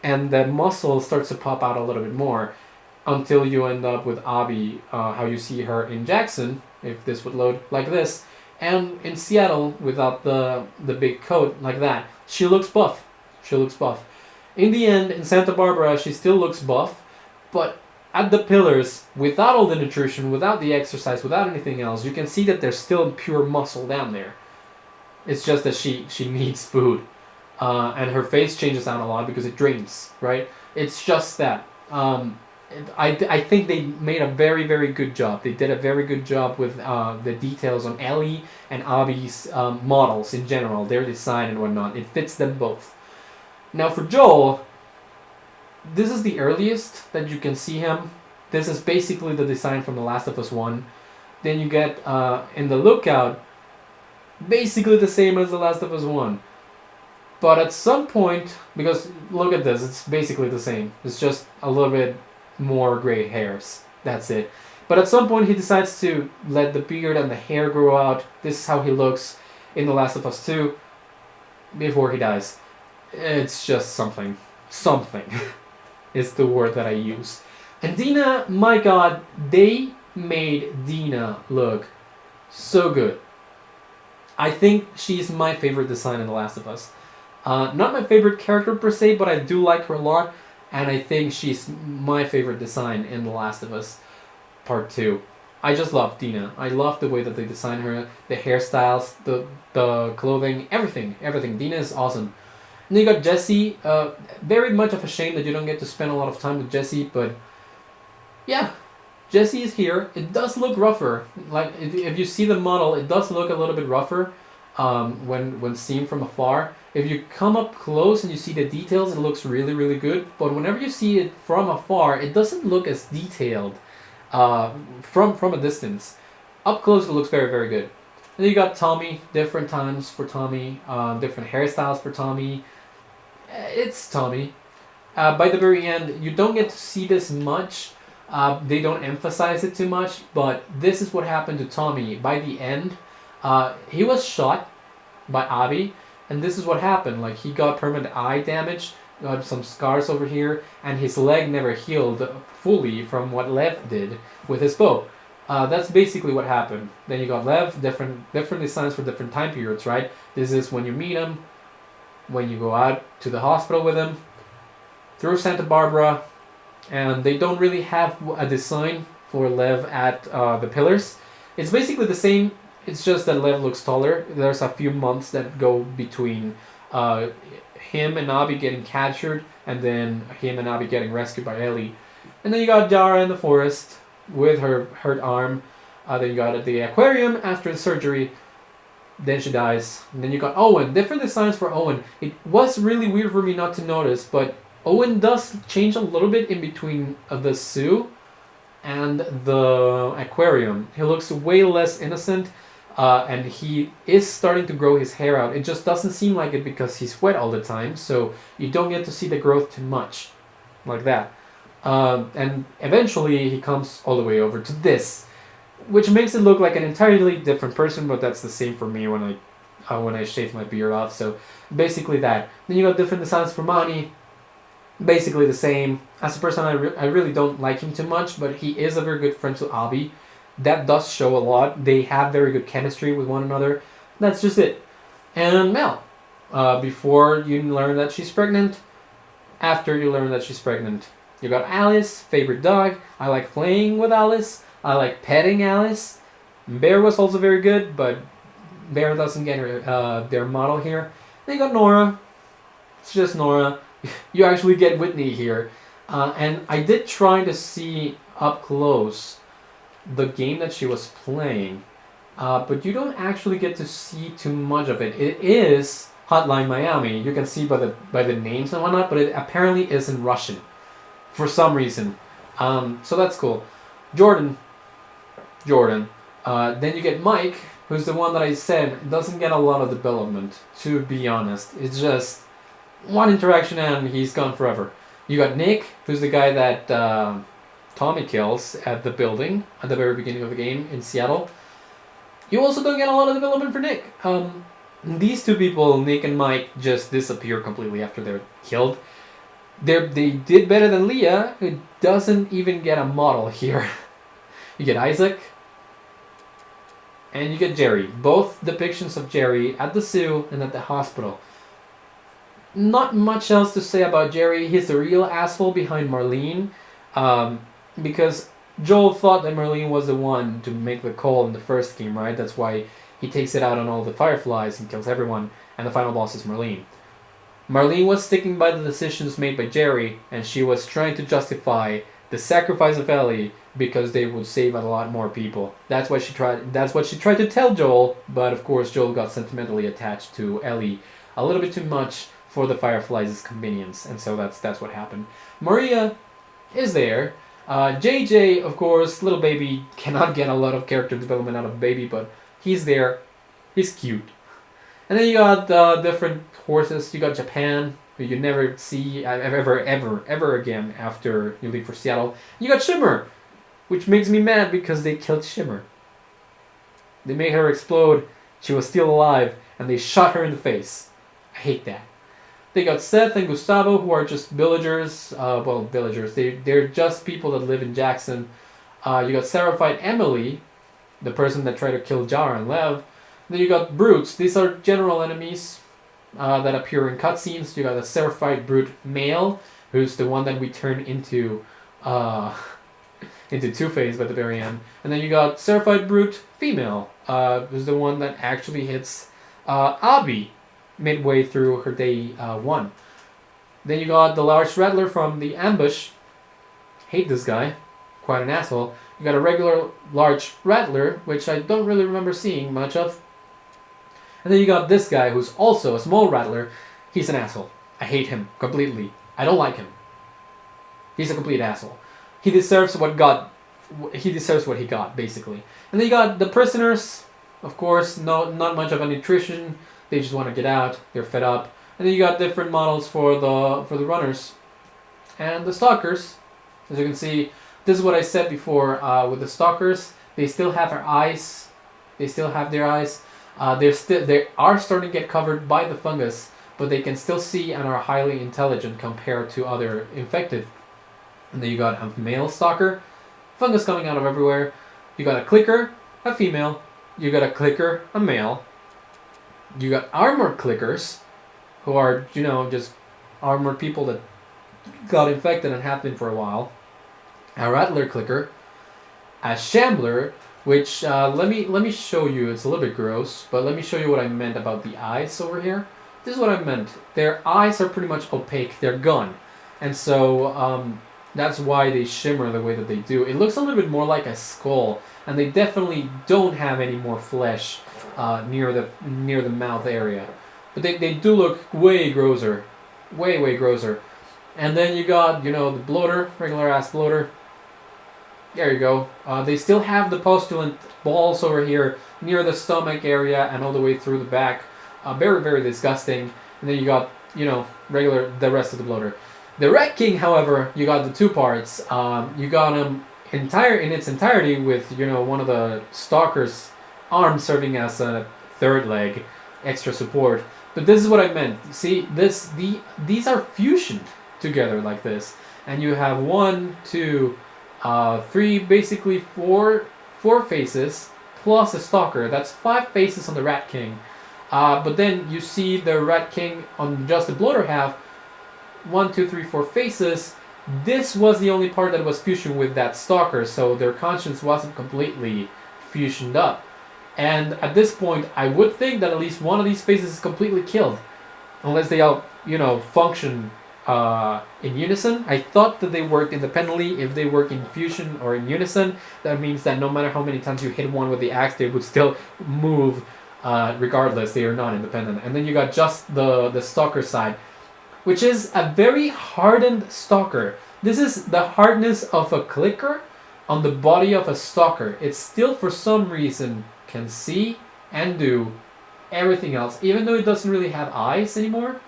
and the muscle starts to pop out a little bit more until you end up with Abby, how you see her in Jackson, if this would load, like this, and in Seattle without the big coat, like that. She looks buff. She looks buff. In the end, in Santa Barbara, she still looks buff, but at the pillars, without all the nutrition, without the exercise, without anything else, you can see that there's still pure muscle down there. It's just that she needs food, and her face changes out a lot because it drains, right? It's just that. I think they made a very, very good job. They did a very good job with the details on Ellie and Abby's models in general, their design and whatnot. It fits them both. Now for Joel, this is the earliest that you can see him. This is basically the design from The Last of Us 1. Then you get in the lookout, basically the same as The Last of Us 1. But at some point, because look at this, it's basically the same. It's just a little bit more gray hairs. That's it. But at some point he decides to let the beard and the hair grow out. This is how he looks in The Last of Us 2 before he dies. It's just something. Something is the word that I use. And Dina, my god, they made Dina look so good. I think she's my favorite design in The Last of Us. Not my favorite character per se, but I do like her a lot, and I think she's my favorite design in The Last of Us Part 2. I just love Dina. I love the way that they design her, the hairstyles, the clothing, everything. Dina is awesome. And then you got Jesse. Very much of a shame that you don't get to spend a lot of time with Jesse, but yeah. Jesse is here. It does look rougher. Like if you see the model, it does look a little bit rougher when seen from afar. If you come up close and you see the details, it looks really, really good. But whenever you see it from afar, it doesn't look as detailed from a distance. Up close, it looks very, very good. And then you got Tommy, different times for Tommy, different hairstyles for Tommy. It's Tommy. By the very end, you don't get to see this much. They don't emphasize it too much, but this is what happened to Tommy. By the end, he was shot by Abby, and this is what happened. Like, he got permanent eye damage, got some scars over here, and his leg never healed fully from what Lev did with his bow. That's basically what happened. Then you got Lev, different designs for different time periods, right? This is when you meet him, when you go out to the hospital with him, through Santa Barbara, and they don't really have a design for Lev at the pillars. It's basically the same, it's just that Lev looks taller. There's a few months that go between him and Abby getting captured, and then him and Abby getting rescued by Ellie. And then you got Yara in the forest with her hurt arm. Then you got at the aquarium after the surgery. Then she dies. And then you got Owen. Different designs for Owen. It was really weird for me not to notice, but Owen does change a little bit in between the zoo and the aquarium. He looks way less innocent, and he is starting to grow his hair out. It just doesn't seem like it because he's wet all the time, so you don't get to see the growth too much, like that. And eventually he comes all the way over to this, which makes it look like an entirely different person, but that's the same for me when I shave my beard off. So basically that. Then you got different designs for Mani. Basically the same. As a person, I really don't like him too much, but he is a very good friend to Abby. That does show a lot. They have very good chemistry with one another. That's just it. And Mel. Before you learn that she's pregnant, after you learn that she's pregnant. You got Alice, favorite dog. I like playing with Alice. I like petting Alice. Bear was also very good, but Bear doesn't get their model here. Then you got Nora. It's just Nora. You actually get Whitney here. And I did try to see up close the game that she was playing, but you don't actually get to see too much of it. It is Hotline Miami. You can see by the names and whatnot, but it apparently is in Russian for some reason. So that's cool. Jordan. Then you get Mike, who's the one that I said doesn't get a lot of development, to be honest. It's just one interaction and he's gone forever. You got Nick, who's the guy that Tommy kills at the building at the very beginning of the game in Seattle. You also don't get a lot of development for Nick. These two people, Nick and Mike, just disappear completely after they're killed. They did better than Leah, who doesn't even get a model here. You get Isaac, and you get Jerry. Both depictions of Jerry at the zoo and at the hospital. Not much else to say about Jerry. He's the real asshole behind Marlene, because Joel thought that Marlene was the one to make the call in the first game, right? That's why he takes it out on all the Fireflies and kills everyone, and the final boss is Marlene. Marlene was sticking by the decisions made by Jerry, and she was trying to justify the sacrifice of Ellie because they would save a lot more people. That's what she tried to tell Joel, but of course Joel got sentimentally attached to Ellie a little bit too much for the Fireflies' convenience, and so that's what happened. Maria is there. JJ, of course, little baby, cannot get a lot of character development out of baby, but he's there. He's cute. And then you got different horses. You got Japan, who you never see ever again after you leave for Seattle. You got Shimmer, which makes me mad because they killed Shimmer. They made her explode. She was still alive, and they shot her in the face. I hate that. They got Seth and Gustavo, who are just villagers. Villagers. They're just people that live in Jackson. You got Seraphite Emily, the person that tried to kill Jar and Lev. Then you got Brutes. These are general enemies that appear in cutscenes. You got a Seraphite Brute male, who's the one that we turn into Two-Face by the very end. And then you got Seraphite Brute female, who's the one that actually hits Abby midway through her day 1. Then you got the large rattler from the ambush. Hate this guy. Quite an asshole. You got a regular large rattler, which I don't really remember seeing much of. And then you got this guy who's also a small rattler. He's an asshole. I hate him completely. I don't like him. He's a complete asshole. He deserves what he got, basically. And then you got the prisoners. Of course, not much of a nutrition. They just want to get out. They're fed up. And then you got different models for the runners. And the stalkers, as you can see, this is what I said before with the stalkers. They still have their eyes. They still have their eyes. They are starting to get covered by the fungus, but they can still see and are highly intelligent compared to other infected. And then you got a male stalker, fungus coming out of everywhere. You got a clicker, a female. You got a clicker, a male. You got armored clickers, who are, just armored people that got infected and have been for a while. A rattler clicker, a shambler, which let me show you. It's a little bit gross, but let me show you what I meant about the eyes over here. This is what I meant. Their eyes are pretty much opaque. They're gone, and so that's why they shimmer the way that they do. It looks a little bit more like a skull, and they definitely don't have any more flesh near the mouth area. But they do look way grosser, way grosser. And then you got the bloater, regular ass bloater. There you go. They still have the postulant balls over here near the stomach area and all the way through the back. Very disgusting. And then you got the rest of the bloater. The Rat King, however, you got the two parts. You got him in its entirety with one of the stalkers' arms serving as a third leg, extra support. But this is what I meant. See, these are fusioned together like this, and you have 1, 2, 3, basically four faces plus a stalker. That's 5 faces on the Rat King. But then you see the Rat King on just the bloater half. 1, 2, 3, 4 faces. This was the only part that was fusioned with that stalker, so their conscience wasn't completely fusioned up. And at this point, I would think that at least one of these faces is completely killed, unless they all, function in unison. I thought that they worked independently. If they work in fusion or in unison, that means that no matter how many times you hit one with the axe, they would still move regardless. They are not independent. And then you got just the stalker side, which is a very hardened stalker. This is the hardness of a clicker on the body of a stalker. It still, for some reason, can see and do everything else. Even though it doesn't really have eyes anymore,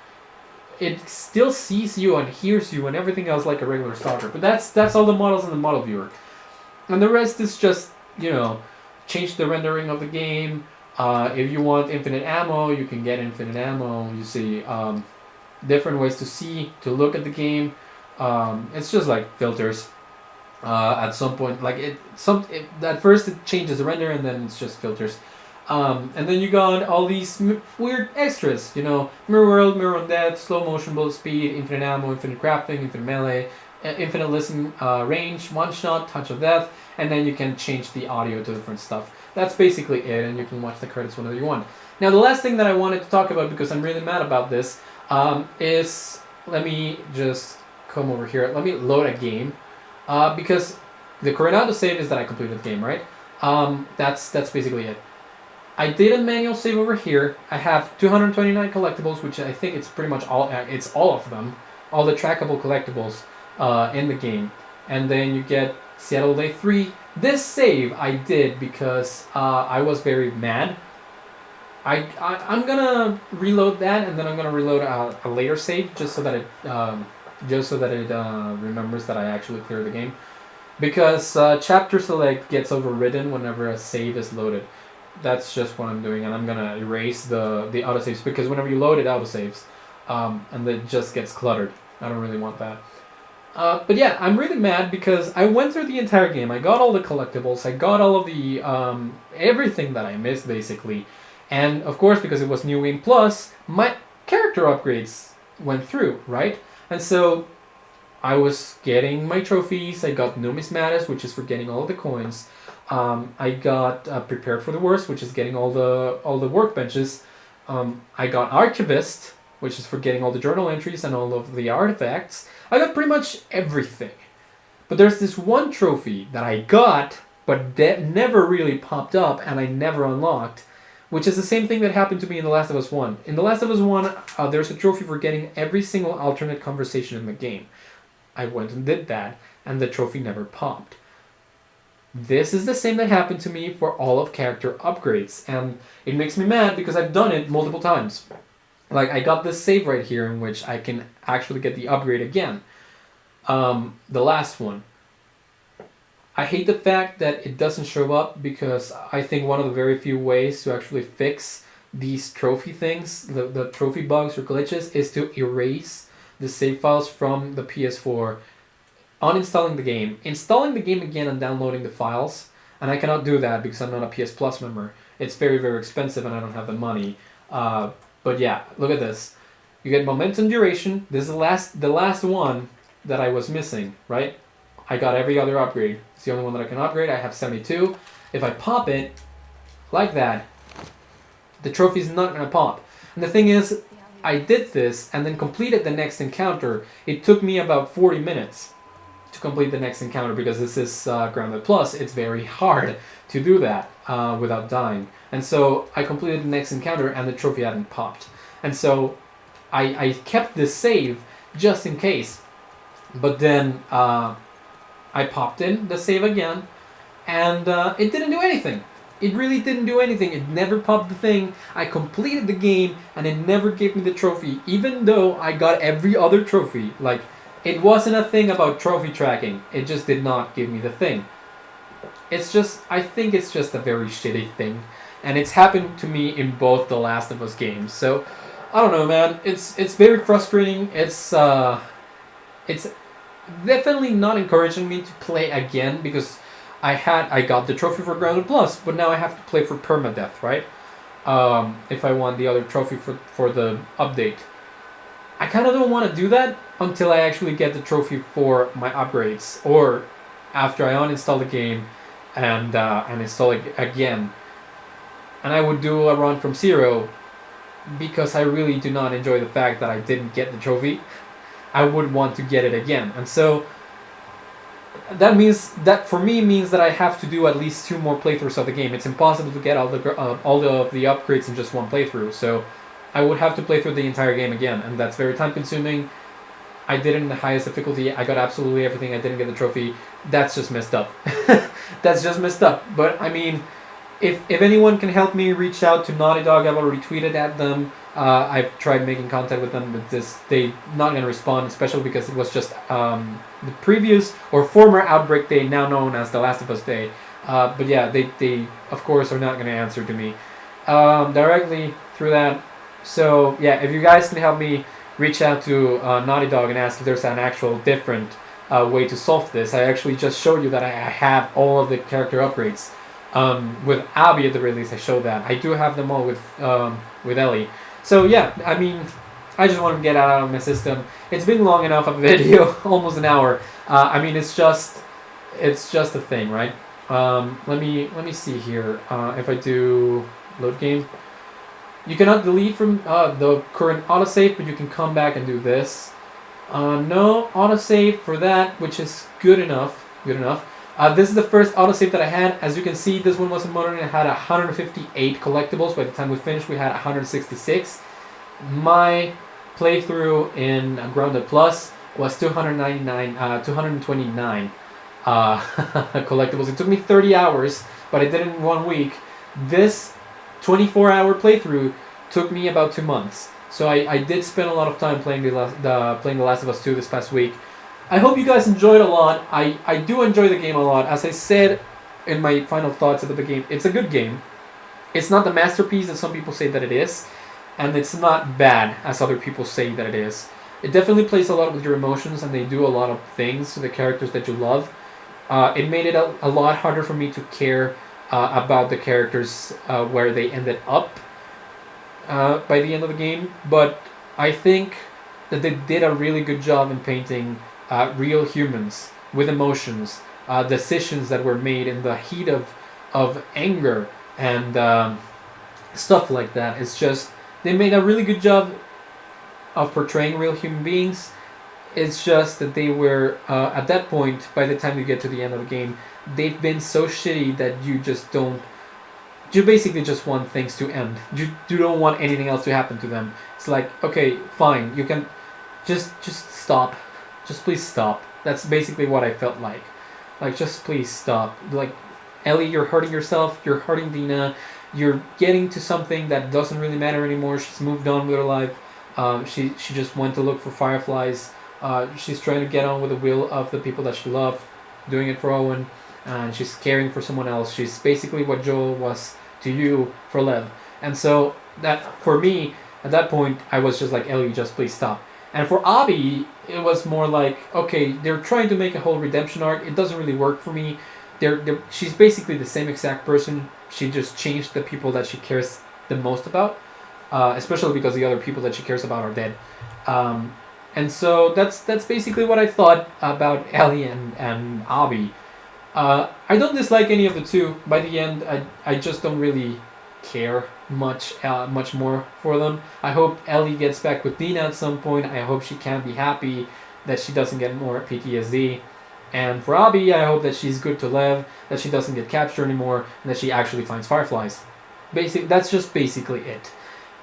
it still sees you and hears you and everything else like a regular stalker. But that's all the models in the model viewer. And the rest is just, change the rendering of the game. If you want infinite ammo, you can get infinite ammo. You see different ways to see, to look at the game. It's just like filters. At some point, at first it changes the render and then it's just filters. And then you got all these weird extras, mirror world, mirror on death, slow motion, bullet speed, infinite ammo, infinite crafting, infinite melee, infinite listen range, one shot, touch of death, and then you can change the audio to different stuff. That's basically it, and you can watch the credits whenever you want. Now, the last thing that I wanted to talk about, because I'm really mad about this, is, let me just come over here, let me load a game. Because the current autosave is that I completed the game, right? That's basically it. I did a manual save over here. I have 229 collectibles, which I think it's pretty much all. It's all of them, all the trackable collectibles in the game. And then you get Seattle Day 3. This save I did because I was very mad. I'm gonna reload that, and then I'm gonna reload a later save just so that it remembers that I actually cleared the game. Because chapter select gets overridden whenever a save is loaded. That's just what I'm doing, and I'm gonna erase the autosaves, because whenever you load it, autosaves, and it just gets cluttered. I don't really want that. But yeah, I'm really mad because I went through the entire game. I got all the collectibles. I got all of the everything that I missed, basically. And of course, because it was New Game Plus, my character upgrades went through, right? And so I was getting my trophies. I got Numismatus, which is for getting all of the coins. I got Prepared for the Worst, which is getting all the workbenches. I got Archivist, which is for getting all the journal entries and all of the artifacts. I got pretty much everything. But there's this one trophy that I got, but that never really popped up and I never unlocked, which is the same thing that happened to me in The Last of Us 1. In The Last of Us 1, there's a trophy for getting every single alternate conversation in the game. I went and did that, and the trophy never popped. This is the same that happened to me for all of character upgrades, and it makes me mad because I've done it multiple times. Like, I got this save right here in which I can actually get the upgrade again. The last one. I hate the fact that it doesn't show up because I think one of the very few ways to actually fix these trophy things, the trophy bugs or glitches, is to erase the save files from the PS4, uninstalling the game, installing the game again and downloading the files. And I cannot do that because I'm not a PS Plus member. It's very, very expensive and I don't have the money. But yeah, look at this. You get momentum duration. This is the last one that I was missing, right? I got every other upgrade. It's the only one that I can upgrade. I have 72. If I pop it like that, the trophy is not going to pop. And the thing is, I did this and then completed the next encounter. It took me about 40 minutes to complete the next encounter because this is Grounded Plus. It's very hard to do that without dying. And so I completed the next encounter and the trophy hadn't popped. And so I kept this save just in case. But then I popped in the save again and it didn't do anything. It really didn't do anything. It never popped the thing. I completed the game and it never gave me the trophy, even though I got every other trophy. Like, it wasn't a thing about trophy tracking. It just did not give me the thing. It's just, I think it's just a very shitty thing. And it's happened to me in both the Last of Us games. So, I don't know, man. It's very frustrating. It's definitely not encouraging me to play again because I got the trophy for Grounded Plus, but now I have to play for permadeath, right? If I want the other trophy for the update. I kind of don't want to do that until I actually get the trophy for my upgrades, or after I uninstall the game and install it again. And I would do a run from zero because I really do not enjoy the fact that I didn't get the trophy. I would want to get it again, and so that means that for me means that I have to do at least 2 more playthroughs of the game. It's impossible to get all the upgrades in just one playthrough, so I would have to play through the entire game again, and that's very time consuming. I did it in the highest difficulty. I got absolutely everything. I didn't get the trophy. That's just messed up. That's just messed up. But I mean, if anyone can help me, reach out to Naughty Dog. I've already tweeted at them. I've tried making contact with them, but they're not going to respond, especially because it was just the previous or former Outbreak Day, now known as The Last of Us Day. But yeah, they of course are not going to answer to me directly through that. So yeah, if you guys can help me, reach out to Naughty Dog and ask if there's an actual different way to solve this. I actually just showed you that I have all of the character upgrades. With Abby at the release, I showed that. I do have them all with Ellie. So yeah, I mean, I just want to get out of my system. It's been long enough of a video, almost an hour. I mean, it's just a thing, right? Let me see here. If I do load game, you cannot delete from the current autosave, but you can come back and do this. No autosave for that, which is good enough. Good enough. This is the first autosave that I had. As you can see, this one wasn't motored. It had 158 collectibles. By the time we finished, we had 166. My playthrough in Grounded Plus was 229 collectibles. It took me 30 hours, but I did it in 1 week. This 24-hour playthrough took me about 2 months. So I did spend a lot of time playing The Last of Us 2 this past week. I hope you guys enjoyed a lot. I do enjoy the game a lot. As I said in my final thoughts at the beginning, it's a good game. It's not the masterpiece that some people say that it is, and it's not bad as other people say that it is. It definitely plays a lot with your emotions, and they do a lot of things to the characters that you love. It made it a lot harder for me to care about the characters where they ended up by the end of the game, but I think that they did a really good job in painting real humans with emotions, decisions that were made in the heat of anger and stuff like that. It's just, they made a really good job of portraying real human beings. It's just that they were, at that point, by the time you get to the end of the game, they've been so shitty that you just don't you basically just want things to end. You don't want anything else to happen to them. It's like, okay, fine, you can just stop. Just please stop. That's basically what I felt like. Like, just please stop. Like, Ellie, you're hurting yourself, you're hurting Dina, you're getting to something that doesn't really matter anymore. She's moved on with her life. She just went to look for fireflies. She's trying to get on with the will of the people that she loved, doing it for Owen, and she's caring for someone else. She's basically what Joel was to you for Lev. And so that, for me, at that point, I was just like, Ellie, just please stop. And for Abby, it was more like, okay, they're trying to make a whole redemption arc. It doesn't really work for me. She's basically the same exact person. She just changed the people that she cares the most about, especially because the other people that she cares about are dead. And so that's basically what I thought about Ellie and Abby. I don't dislike any of the two. By the end, I just don't really care much more for them. I hope Ellie gets back with Dina at some point. I hope she can be happy that she doesn't get more PTSD. And for Abby, I hope that she's good to Lev, that she doesn't get captured anymore, and that she actually finds fireflies. That's just basically it.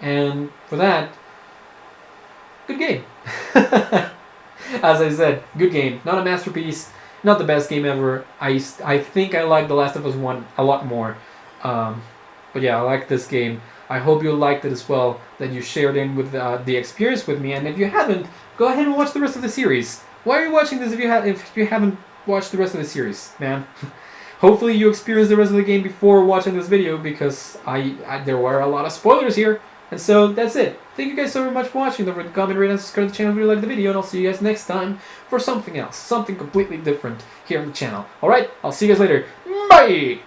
And for that, good game. As I said, good game. Not a masterpiece, not the best game ever. I think I like The Last of Us 1 a lot more. But yeah, I like this game. I hope you liked it as well, that you shared in with the experience with me. And if you haven't, go ahead and watch the rest of the series. Why are you watching this if you haven't watched the rest of the series, man? Hopefully you experienced the rest of the game before watching this video, because there were a lot of spoilers here. And so that's it. Thank you guys so very much for watching. Don't forget to comment, rate, and subscribe to the channel if you like the video. And I'll see you guys next time for something else, something completely different here on the channel. Alright, I'll see you guys later. Bye!